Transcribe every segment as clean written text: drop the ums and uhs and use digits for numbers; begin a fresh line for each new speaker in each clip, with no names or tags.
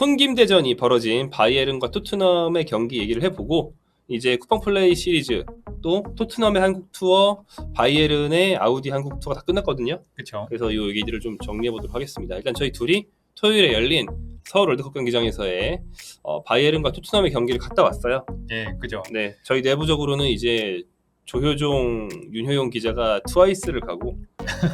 손김대전이 벌어진 바이에른과 토트넘의 경기 얘기를 해보고 이제 쿠팡플레이 시리즈 또 토트넘의 한국 투어, 바이에른의 아우디 한국 투어가 다 끝났거든요.
그렇죠.
그래서 이 얘기들을 좀 정리해보도록 하겠습니다. 일단 저희 둘이 토요일에 열린 서울 월드컵 경기장에서의 바이에른과 토트넘의 경기를 갔다 왔어요.
예, 그죠.
네, 저희 내부적으로는 이제 조효종, 윤효용 기자가 트와이스를 가고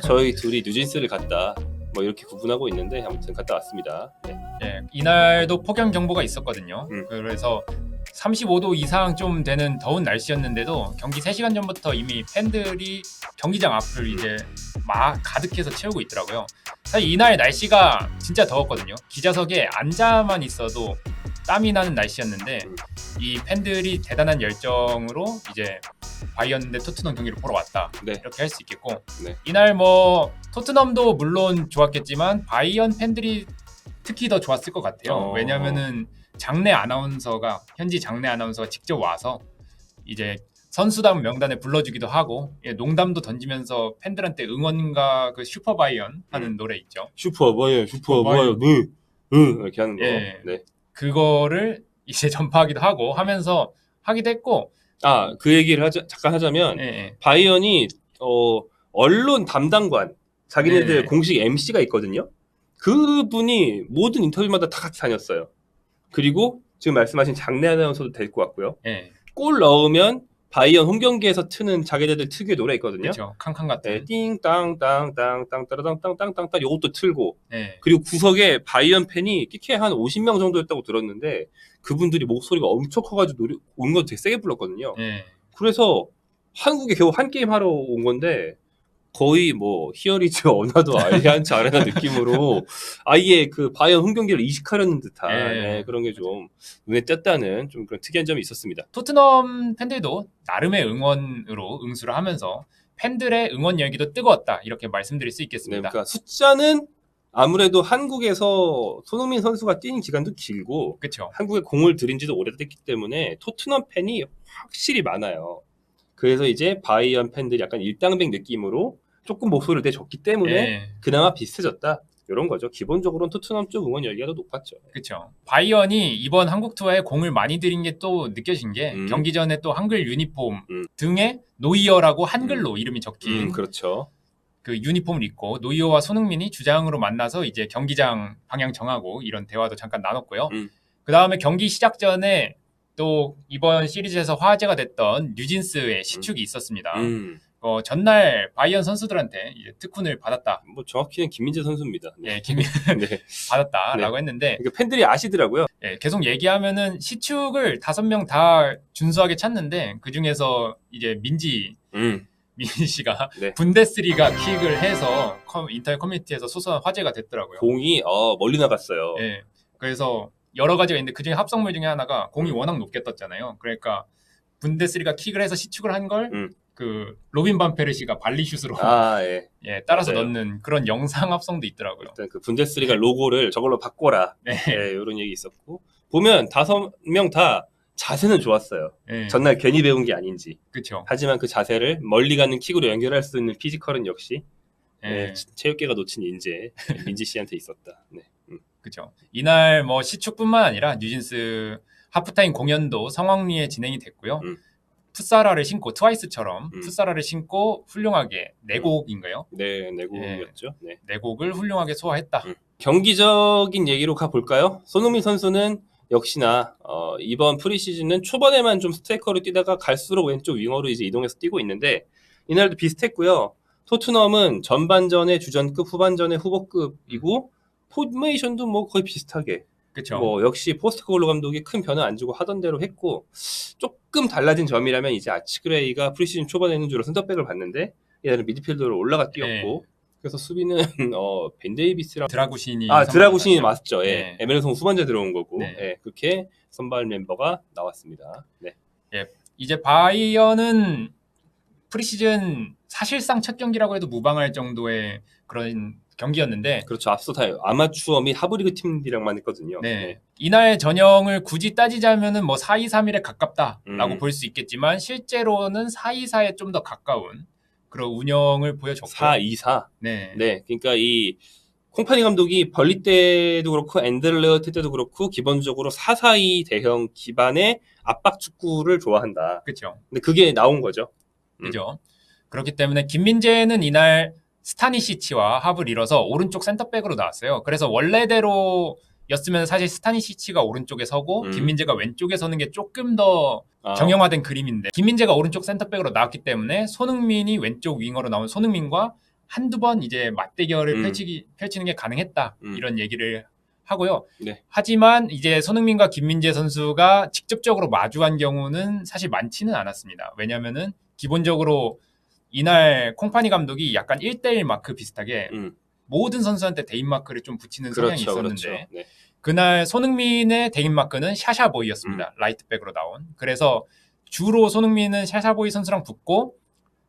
저희 둘이 뉴진스를 갔다. 뭐 이렇게 구분하고 있는데 아무튼 갔다 왔습니다. 네.
예, 이날도 폭염 경보가 있었거든요. 그래서 35도 이상 좀 되는 더운 날씨였는데도 경기 3시간 전부터 이미 팬들이 경기장 앞을 이제 막 가득해서 채우고 있더라고요. 사실 이날 날씨가 진짜 더웠거든요. 기자석에 앉아만 있어도 땀이 나는 날씨였는데 이 팬들이 대단한 열정으로 이제 바이언 대 토트넘 경기를 보러 왔다.
네.
이렇게 할 수 있겠고
네.
이날 뭐 토트넘도 물론 좋았겠지만 바이언 팬들이 특히 더 좋았을 것 같아요. 왜냐면은 현지 장내 아나운서가 직접 와서 이제 선수단 명단에 불러주기도 하고 농담도 던지면서 팬들한테 응원가 그 슈퍼 바이언 하는 노래 있죠.
슈퍼 바이언 네 이렇게 하는 거.
예.
네.
그거를 이제 전파하기도 하고 하면서 하기도 했고
그 얘기를 잠깐 하자면
예.
바이언이 언론 담당관 자기네들
네.
공식 MC가 있거든요. 그분이 모든 인터뷰마다 다 같이 다녔어요. 그리고 지금 말씀하신 장내 아나운서도 데리고 왔고요.
예.
골 넣으면 바이언 홈 경기에서 트는 자기네들 특유의 노래 있거든요.
그렇죠. 캉캉 같은.
네, 띵땅땅땅땅 따라땅땅땅땅 요것도 틀고.
예.
그리고 구석에 바이언 팬이 끼케 한 50명 정도였다고 들었는데 그분들이 목소리가 엄청 커가지고 온 거 되게 세게 불렀거든요.
예.
그래서 한국에 겨우 한 게임 하러 온 건데 거의 뭐 히어리즈 어나더 알리안츠 아레나 느낌으로 아예 그 바이언 홈 경기를 이식하려는 듯한 네, 그런 게 좀 눈에 띄었다는 좀 그런 특이한 점이 있었습니다.
토트넘 팬들도 나름의 응원으로 응수를 하면서 팬들의 응원 열기도 뜨거웠다 이렇게 말씀드릴 수 있겠습니다.
네, 그러니까 숫자는 아무래도 한국에서 손흥민 선수가 뛴 기간도 길고
그쵸.
한국에 공을 들인 지도 오래됐기 때문에 토트넘 팬이 확실히 많아요. 그래서 이제 바이언 팬들이 약간 일당백 느낌으로 조금 목소리를 내줬기 때문에 그나마 비슷해졌다. 이런 거죠. 기본적으로는 토트넘 쪽 응원 열기가 더 높았죠.
그렇죠. 바이언이 이번 한국 투어에 공을 많이 들인 게 또 느껴진 게 경기 전에 또 한글 유니폼 등에 노이어라고 한글로 이름이 적힌
그렇죠.
그 유니폼을 입고 노이어와 손흥민이 주장으로 만나서 이제 경기장 방향 정하고 이런 대화도 잠깐 나눴고요. 그 다음에 경기 시작 전에 또 이번 시리즈에서 화제가 됐던 뉴진스의 시축이 있었습니다. 전날 바이언 선수들한테 이제 특훈을 받았다.
뭐 정확히는 김민재 선수입니다.
네, 네. 받았다라고
네.
했는데
그러니까 팬들이 아시더라고요.
네, 계속 얘기하면은 시축을 5명 다 준수하게 찾는데 그 중에서 이제 민지 씨가
네.
분데스리가 킥을 해서 인터넷 커뮤니티에서 소소한 화제가 됐더라고요.
공이 멀리 나갔어요.
네, 그래서 여러 가지가 있는데 그중에 합성물 중에 하나가 공이 워낙 높게 떴잖아요. 그러니까 분데스리가 킥을 해서 시축을 한 걸 그 로빈 반 페르시가 발리슛으로 따라서 맞아요. 넣는 그런 영상 합성도 있더라고요.
일단 그 분데스리가 로고를 저걸로 바꿔라. 이런 얘기 있었고 보면 5명 다 자세는 좋았어요. 전날 괜히 배운 게 아닌지.
그쵸.
하지만 그 자세를 멀리 가는 킥으로 연결할 수 있는 피지컬은 역시 체육계가 놓친 인재 민지 씨한테 있었다. 네.
그렇죠. 이날 뭐 시축뿐만 아니라 뉴진스 하프타임 공연도 성황리에 진행이 됐고요. 풋사라를 신고 트와이스처럼 풋사라를 신고 훌륭하게 4곡인가요?
네, 4곡이었죠.
네. 4곡을 훌륭하게 소화했다.
경기적인 얘기로 가볼까요? 손흥민 선수는 역시나 이번 프리시즌은 초반에만 좀 스트라이커로 뛰다가 갈수록 왼쪽 윙어로 이제 이동해서 뛰고 있는데 이날도 비슷했고요. 토트넘은 전반전에 주전급, 후반전에 후보급이고 포메이션도 뭐 거의 비슷하게.
그쵸.
뭐 역시 포스트코글로 감독이 큰 변화 안 주고 하던 대로 했고 조금 달라진 점이라면 이제 아치그레이가 프리시즌 초반에는 주로 센터백을 봤는데 얘는 미드필더로 올라가 뛰었고 그래서 수비는 벤 데이비스랑
드라구신이
드라구신이 맞죠. 에메르송 후반전에 들어온 거고 그렇게 선발 멤버가 나왔습니다. 네.
이제 바이언은 프리시즌 사실상 첫 경기라고 해도 무방할 정도의 그런 경기였는데
그렇죠. 앞서 다 아마추어 및 하브리그 팀들이랑만 했거든요.
이날 전형을 굳이 따지자면은 뭐 4-2-3-1에 가깝다라고 볼 수 있겠지만 실제로는 4-2-4에 좀 더 가까운 그런 운영을 보여줬고
4-2-4.
네.
그러니까 이 콩파니 감독이 벌리 때도 그렇고 앤더레어트 때도 그렇고 기본적으로 4-4-2 대형 기반의 압박 축구를 좋아한다.
그렇죠.
근데 그게 나온 거죠.
그죠. 그렇기 때문에 김민재는 이날 스타니시치와 합을 이뤄서 오른쪽 센터백으로 나왔어요. 그래서 원래대로였으면 사실 스타니시치가 오른쪽에 서고 김민재가 왼쪽에 서는 게 조금 더 정형화된 그림인데 김민재가 오른쪽 센터백으로 나왔기 때문에 손흥민이 왼쪽 윙어로 나온 손흥민과 한두 번 이제 맞대결을 펼치는 게 가능했다. 이런 얘기를 하고요.
네.
하지만 이제 손흥민과 김민재 선수가 직접적으로 마주한 경우는 사실 많지는 않았습니다. 왜냐면은 기본적으로 이날 콩파니 감독이 약간 1대1 마크 비슷하게 모든 선수한테 대인 마크를 좀 붙이는 성향이 있었는데
그렇죠. 네.
그날 손흥민의 대인 마크는 샤샤보이였습니다. 라이트백으로 나온. 그래서 주로 손흥민은 샤샤보이 선수랑 붙고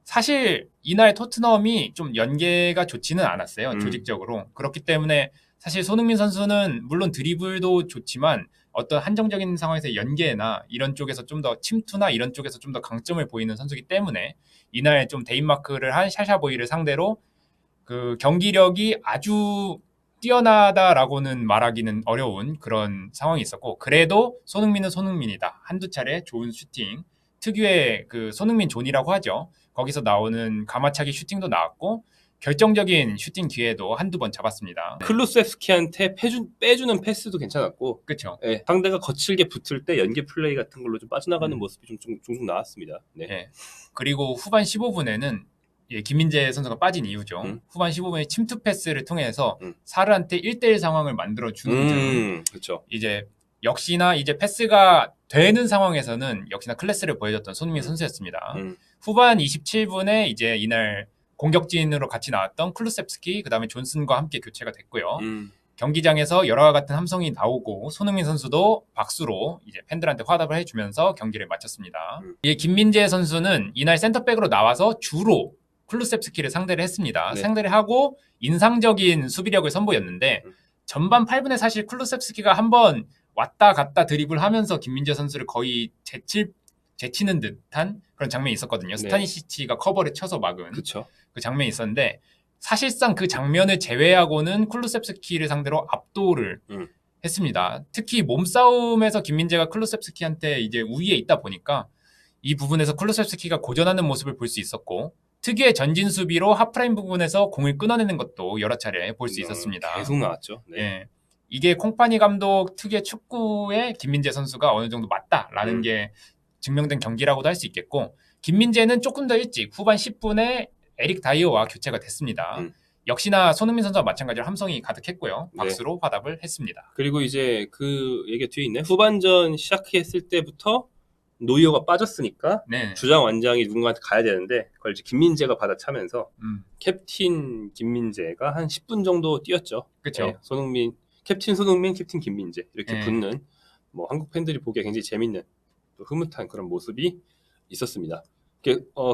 사실 이날 토트넘이 좀 연계가 좋지는 않았어요. 조직적으로. 그렇기 때문에 사실 손흥민 선수는 물론 드리블도 좋지만 어떤 한정적인 상황에서 연계나 이런 쪽에서 좀 더 침투나 이런 쪽에서 좀 더 강점을 보이는 선수이기 때문에 이날 좀 대인마크를 한 샤샤보이를 상대로 그 경기력이 아주 뛰어나다라고는 말하기는 어려운 그런 상황이 있었고 그래도 손흥민은 손흥민이다. 한두 차례 좋은 슈팅 특유의 그 손흥민 존이라고 하죠. 거기서 나오는 가마차기 슈팅도 나왔고 결정적인 슈팅 기회도 한두 번 잡았습니다.
클루세프스키한테 빼주는 패스도 괜찮았고
그렇죠.
네, 상대가 거칠게 붙을 때 연계 플레이 같은 걸로 좀 빠져나가는 모습이 좀 종종 나왔습니다. 네.
네. 그리고 후반 15분에는 김민재 선수가 빠진 이유죠. 후반 15분에 침투 패스를 통해서 사르한테 1대1 상황을 만들어주는 등
그렇죠.
이제 역시나 이제 패스가 되는 상황에서는 역시나 클래스를 보여줬던 손흥민 선수였습니다. 후반 27분에 이제 이날 공격진으로 같이 나왔던 클루셉스키 그다음에 존슨과 함께 교체가 됐고요. 경기장에서 열화와 같은 함성이 나오고 손흥민 선수도 박수로 이제 팬들한테 화답을 해주면서 경기를 마쳤습니다. 이 김민재 선수는 이날 센터백으로 나와서 주로 클루셉스키를 상대를 했습니다.
네.
상대를 하고 인상적인 수비력을 선보였는데 전반 8분에 사실 클루셉스키가 한번 왔다 갔다 드리블하면서 김민재 선수를 거의 제치는 듯한 그런 장면이 있었거든요.
네.
스타니시치가 커버를 쳐서 막은
그쵸.
그 장면이 있었는데 사실상 그 장면을 제외하고는 클루셉스키를 상대로 압도를 했습니다. 특히 몸싸움에서 김민재가 클루셉스키한테 이제 우위에 있다 보니까 이 부분에서 클루셉스키가 고전하는 모습을 볼 수 있었고 특유의 전진 수비로 하프라인 부분에서 공을 끊어내는 것도 여러 차례 볼 수 있었습니다.
계속 나왔죠. 네.
예. 이게 콩파니 감독 특유의 축구에 김민재 선수가 어느 정도 맞다라는 게 증명된 경기라고도 할 수 있겠고 김민재는 조금 더 일찍 후반 10분에 에릭 다이어와 교체가 됐습니다. 역시나 손흥민 선수와 마찬가지로 함성이 가득했고요. 박수로 네. 화답을 했습니다.
그리고 이제 그 얘기가 뒤에 있네. 후반전 시작했을 때부터 노이어가 빠졌으니까 네. 주장 완장이 누군가한테 가야 되는데 그걸 이제 김민재가 받아차면서 캡틴 김민재가 한 10분 정도 뛰었죠.
그렇죠.
네, 손흥민, 캡틴 손흥민, 캡틴 김민재 이렇게 붙는 뭐 한국 팬들이 보기에 굉장히 재밌는 또 흐뭇한 그런 모습이 있었습니다.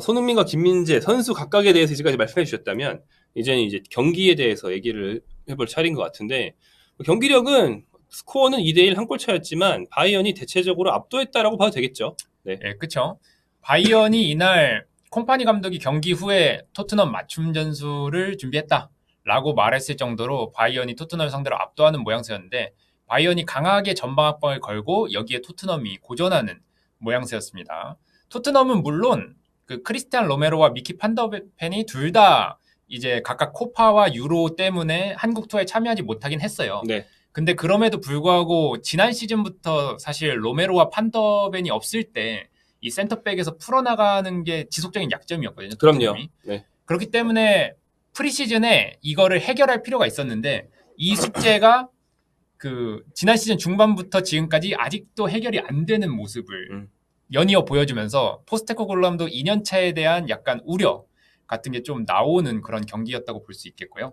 손흥민과 김민재 선수 각각에 대해서 이제까지 말씀해 주셨다면 이제는 이제 경기에 대해서 얘기를 해볼 차례인 것 같은데 경기력은 스코어는 2대1 한 골 차였지만 바이언이 대체적으로 압도했다라고 봐도 되겠죠.
네, 그렇죠. 바이언이 이날 콩파니 감독이 경기 후에 토트넘 맞춤 전술을 준비했다라고 말했을 정도로 바이언이 토트넘을 상대로 압도하는 모양새였는데 바이언이 강하게 전방 압박을 걸고 여기에 토트넘이 고전하는 모양새였습니다. 토트넘은 물론 그 크리스티안 로메로와 미키 판더벤이 둘 다 이제 각각 코파와 유로 때문에 한국 투어에 참여하지 못하긴 했어요.
네.
근데 그럼에도 불구하고 지난 시즌부터 사실 로메로와 판더벤이 없을 때 이 센터백에서 풀어나가는 게 지속적인 약점이었거든요.
그럼요. 네.
그렇기 때문에 프리시즌에 이거를 해결할 필요가 있었는데 이 숙제가 그 지난 시즌 중반부터 지금까지 아직도 해결이 안 되는 모습을 연이어 보여주면서 포스테코글루함도 2년 차에 대한 약간 우려 같은 게 좀 나오는 그런 경기였다고 볼 수 있겠고요.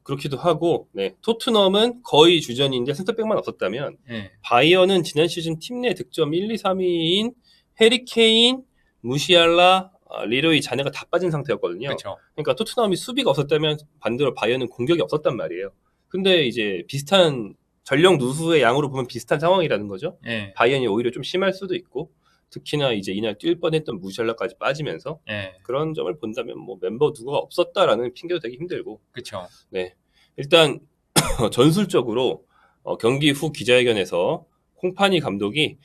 그렇기도 하고, 네. 토트넘은 거의 주전인데 센터백만 없었다면, 네. 바이언은 지난 시즌 팀 내 득점 1, 2, 3위인 해리케인, 무시알라, 리로이 자네가 다 빠진 상태였거든요.
그쵸.
그러니까 토트넘이 수비가 없었다면 반대로 바이언은 공격이 없었단 말이에요. 근데 이제 비슷한 전력 누수의 양으로 보면 비슷한 상황이라는 거죠.
네.
바이언이 오히려 좀 심할 수도 있고. 특히나 이제 이날 뛸 뻔했던 무샬라까지 빠지면서 그런 점을 본다면 뭐 멤버 누구가 없었다라는 핑계도 되게 힘들고.
그렇죠.
네. 일단 전술적으로 경기 후 기자회견에서 콩파니 감독이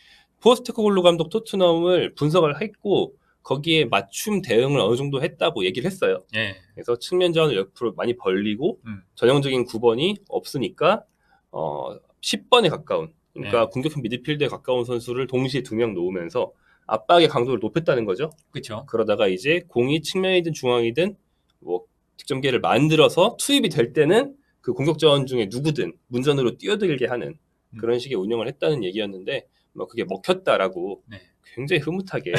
포스테코글루 감독 토트넘을 분석을 했고 거기에 맞춤 대응을 어느 정도 했다고 얘기를 했어요.
예.
그래서 측면 자원을 옆으로 많이 벌리고 전형적인 9번이 없으니까 10번에 가까운 그러니까 공격형 미드필드에 가까운 선수를 동시에 2명 놓으면서 압박의 강도를 높였다는 거죠.
그렇죠.
그러다가 이제 공이 측면이든 중앙이든 뭐 득점기를 만들어서 투입이 될 때는 그 공격 자원 중에 누구든 문전으로 뛰어들게 하는 그런 식의 운영을 했다는 얘기였는데 뭐 그게 먹혔다라고
네.
굉장히 흐뭇하게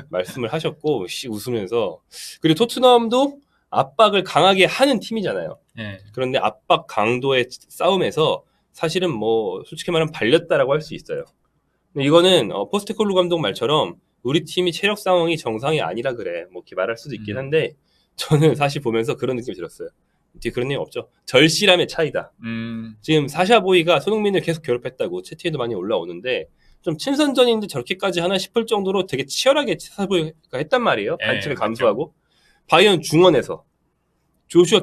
말씀을 하셨고 씩 웃으면서 그리고 토트넘도 압박을 강하게 하는 팀이잖아요.
예.
그런데 압박 강도의 싸움에서 사실은 뭐 솔직히 말하면 발렸다라고 할 수 있어요. 근데 이거는 포스테코글루 감독 말처럼 우리 팀이 체력 상황이 정상이 아니라 그래 뭐 이렇게 말할 수도 있긴 한데 저는 사실 보면서 그런 느낌이 들었어요. 뒤에 그런 내용 없죠. 절실함의 차이다. 지금 사샤보이가 손흥민을 계속 괴롭혔다고 채팅에도 많이 올라오는데 좀 친선전인데 저렇게까지 하나 싶을 정도로 되게 치열하게 사샤보이가 했단 말이에요. 반칙을 감수하고. 바이언 중원에서 조슈아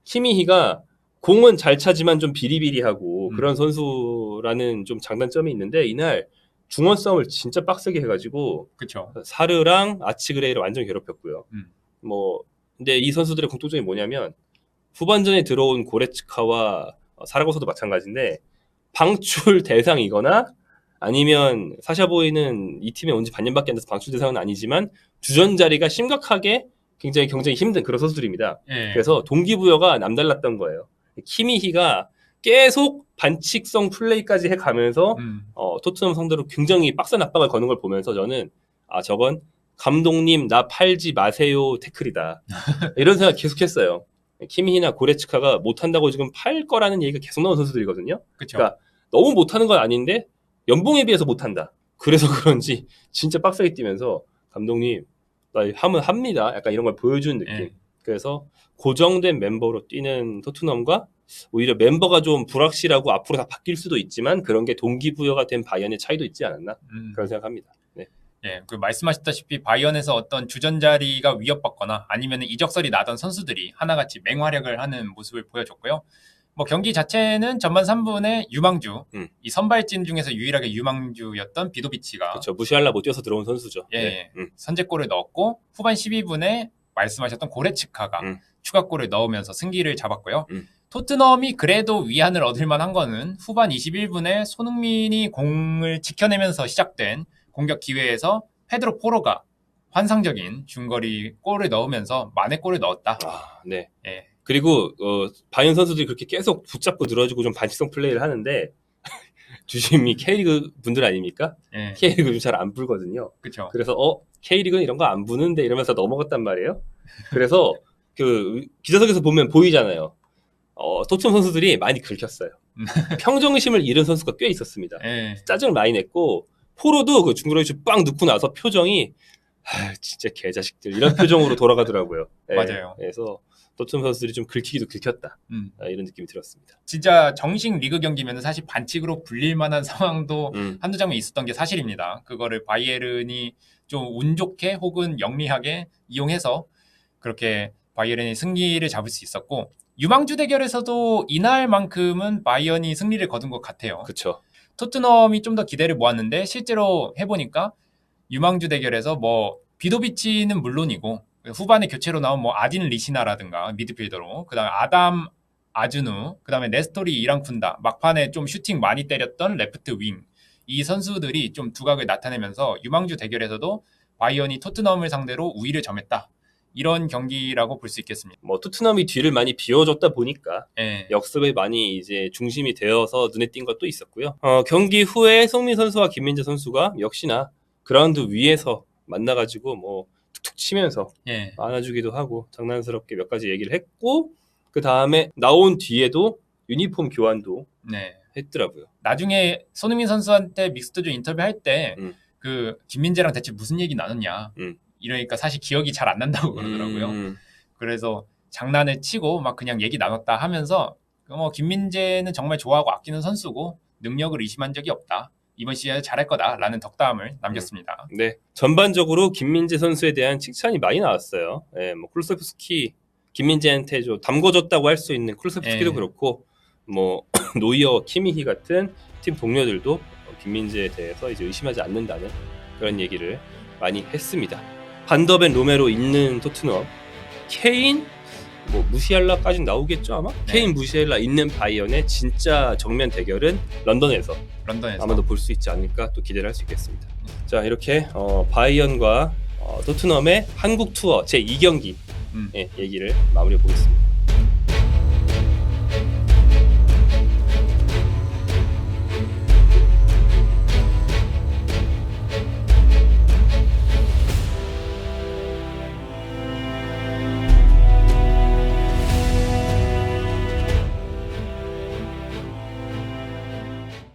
키미히가 공은 잘 차지만 좀 비리비리하고 그런 선수라는 좀 장단점이 있는데 이날 중원 싸움을 진짜 빡세게 해가지고
그렇죠.
사르랑 아치그레이를 완전 괴롭혔고요. 뭐 근데 이 선수들의 공통점이 뭐냐면 후반전에 들어온 고레츠카와 사라고사도 마찬가지인데 방출 대상이거나 아니면 사샤보이는 이 팀에 온 지 반년밖에 안 돼서 방출 대상은 아니지만 주전 자리가 심각하게 굉장히 경쟁이 힘든 그런 선수들입니다.
예.
그래서 동기부여가 남달랐던 거예요. 키미히가 계속 반칙성 플레이까지 해가면서 토트넘 상대로 굉장히 빡센 압박을 거는 걸 보면서 저는 저건 감독님 나 팔지 마세요 태클이다 이런 생각 계속했어요. 키미히나 고레츠카가 못한다고 지금 팔 거라는 얘기가 계속 나오는 선수들이거든요.
그쵸.
그러니까 너무 못하는 건 아닌데 연봉에 비해서 못한다. 그래서 그런지 진짜 빡세게 뛰면서 감독님 나 하면 합니다. 약간 이런 걸 보여주는 느낌.
예.
그래서 고정된 멤버로 뛰는 토트넘과 오히려 멤버가 좀 불확실하고 앞으로 다 바뀔 수도 있지만 그런 게 동기부여가 된 바이언의 차이도 있지 않았나 그런 생각합니다. 네.
예, 그 말씀하셨다시피 바이언에서 어떤 주전 자리가 위협받거나 아니면 이적설이 나던 선수들이 하나같이 맹활약을 하는 모습을 보여줬고요. 뭐 경기 자체는 전반 3분에 유망주, 이 선발진 중에서 유일하게 유망주였던 비도비치가
그렇죠. 무시할라 못 뛰어서 들어온 선수죠.
예,
네.
선제골을 넣었고 후반 12분에 말씀하셨던 고레츠카가 추가골을 넣으면서 승기를 잡았고요. 토트넘이 그래도 위안을 얻을 만한 거는 후반 21분에 손흥민이 공을 지켜내면서 시작된 공격 기회에서 페드로 포로가 환상적인 중거리 골을 넣으면서 만회골을 넣었다.
네.
예.
그리고 바이언 선수들이 그렇게 계속 붙잡고 늘어지고 좀 반칙성 플레이를 하는데 주심이 K리그 분들 아닙니까?
예.
K리그 좀 잘 안 불거든요.
그렇죠.
그래서 K리그는 이런 거 안 부는데 이러면서 넘어갔단 말이에요. 그래서 그 기자석에서 보면 보이잖아요. 토트넘 선수들이 많이 긁혔어요. 평정심을 잃은 선수가 꽤 있었습니다.
예.
짜증을 많이 냈고 포로도 그 중거리 슛빵 넣고 나서 표정이 진짜 개자식들 이런 표정으로 돌아가더라고요. 네.
맞아요.
그래서 토트넘 선수들이 좀 긁히기도 긁혔다. 이런 느낌이 들었습니다.
진짜 정식 리그 경기면 사실 반칙으로 불릴 만한 상황도 한두 장면 있었던 게 사실입니다. 그거를 바이에른이 좀 운 좋게 혹은 영리하게 이용해서 그렇게 바이에른이 승리를 잡을 수 있었고 유망주 대결에서도 이날만큼은 바이언이 승리를 거둔 것 같아요.
그렇죠.
토트넘이 좀 더 기대를 모았는데 실제로 해보니까 유망주 대결에서 뭐 비도비치는 물론이고 후반에 교체로 나온 뭐 아딘 리시나라든가 미드필더로 그다음에 아담 아주누 그다음에 네스토리 이랑쿤다 막판에 좀 슈팅 많이 때렸던 레프트 윙 이 선수들이 좀 두각을 나타내면서 유망주 대결에서도 바이언이 토트넘을 상대로 우위를 점했다. 이런 경기라고 볼 수 있겠습니다.
뭐 토트넘이 뒤를 많이 비워줬다 보니까
예.
역습에 많이 이제 중심이 되어서 눈에 띈 것도 있었고요. 경기 후에 송민 선수와 김민재 선수가 역시나 그라운드 위에서 만나가지고 뭐 툭툭 치면서
예.
안아주기도 하고 장난스럽게 몇 가지 얘기를 했고 그 다음에 나온 뒤에도 유니폼 교환도
네.
했더라고요.
나중에 손흥민 선수한테 믹스도즈 인터뷰할 때 그 김민재랑 대체 무슨 얘기 나눴냐 이러니까 사실 기억이 잘 안 난다고 그러더라고요. 그래서 장난을 치고 막 그냥 얘기 나눴다 하면서 뭐 김민재는 정말 좋아하고 아끼는 선수고 능력을 의심한 적이 없다. 이번 시즌에 잘할 거다라는 덕담을 남겼습니다.
네, 전반적으로 김민재 선수에 대한 칭찬이 많이 나왔어요. 뭐 쿨소프스키 김민재한테 좀 담궈줬다고 할 수 있는 쿨스프스키도 그렇고 뭐 노이어, 키미히 같은 팀 동료들도 김민재에 대해서 이제 의심하지 않는다는 그런 얘기를 많이 했습니다. 반더벤, 로메로 있는 토트넘, 케인, 뭐 무시알라까지 나오겠죠 아마. 케인, 무시알라 있는 바이언의 진짜 정면 대결은 런던에서 아마도 볼 수 있지 않을까 또 기대를 할 수 있겠습니다. 자, 이렇게 바이언과 토트넘의 한국 투어 제 2경기 얘기를 마무리해 보겠습니다.